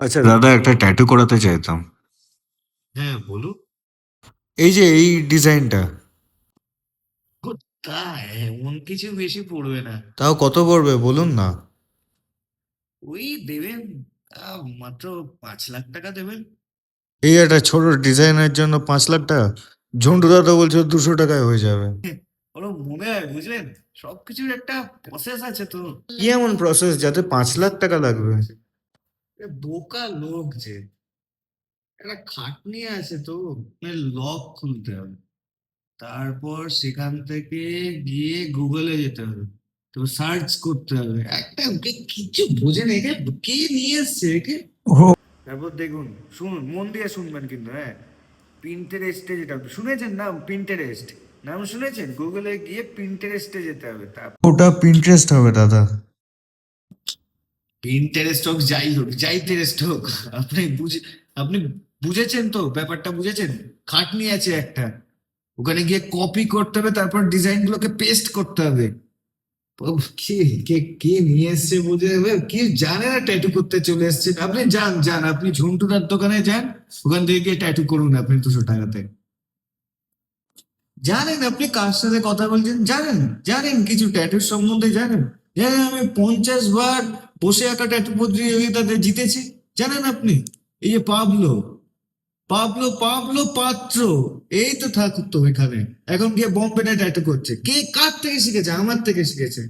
আচ্ছা দাদা, একটা ট্যাটু করাতে চাইতাম। হ্যাঁ, বলুন। এই যে এই ডিজাইনটা। কোথায়? এমন কিছু বেশি পড়বে না। তাও কত পড়বে বলুন না। ওই দেবেন, মাত্র 5 লাখ টাকা দেবেন। এই একটা ছোট ডিজাইনের জন্য 5 লাখ টাকা? ঝন্টু দাদা বলছে 200 টাকায় হয়ে যাবে। ওরা মনে হয়, বুঝলেন, সবকিছুর একটা প্রসেস আছে তো। কি এমন প্রসেস যাতে 5 লাখ টাকা লাগবে? বোকা লোক যে, একটা খাটনি আছে তো। লক খুলতে হবে, তারপর সেখান থেকে গিয়ে গুগলে যেতে হবে, তো সার্চ করতে হবে। একটা ওকে কিছু বোঝে না, একে কে নিয়ে এসছে একে। ও, তারপর দেখুন, শুনুন, মন দিয়ে শুনবেন কিন্তু, হ্যাঁ। পিন্টারেস্টে যেটা শুনেছেন, নাম পিন্টারেস্ট, নাম শুনেছেন? গুগলে গিয়ে পিন্টারেস্টে যেতে হবে। তা ওটা পিন্টারেস্ট হবে দাদা? পিন্টারেস্ট হোক, যাই হোক, যাই টেরেস্ট হোক, আপনি আপনি বুঝেছেন তো, ব্যাপারটা বুঝেছেন। খাটনি আছে একটা, ওখানে গিয়ে কপি করতে হবে, তারপর ডিজাইন গুলোকে পেস্ট করতে হবে। কে কে কে নিয়ে এসছে বুঝে যাবে, কে জানে না ট্যাটু করতে চলে এসছে। আপনি যান যান, আপনি ঝন্টুদার দোকানে যান, ওখান থেকে গিয়ে ট্যাটু করুন আপনি 200 টাকাতে। জানেন আপনি কার সাথে কথা বলছেন? জানেন, জানেন কিছু ট্যাটুর সম্বন্ধে জানেন? জানেন আমি 50 বার বসে আঁকা ট্যাটু প্রতিযোগিতাতে জিতেছি? জানেন আপনি? এই যে পাবলো, পাবলো পাবলো পাত্র, এই তো থাকতো এখানে, এখন গিয়ে বোম্বেতে ট্যাটু করছে। কে কার থেকে শিখেছে? আমার থেকে শিখেছে।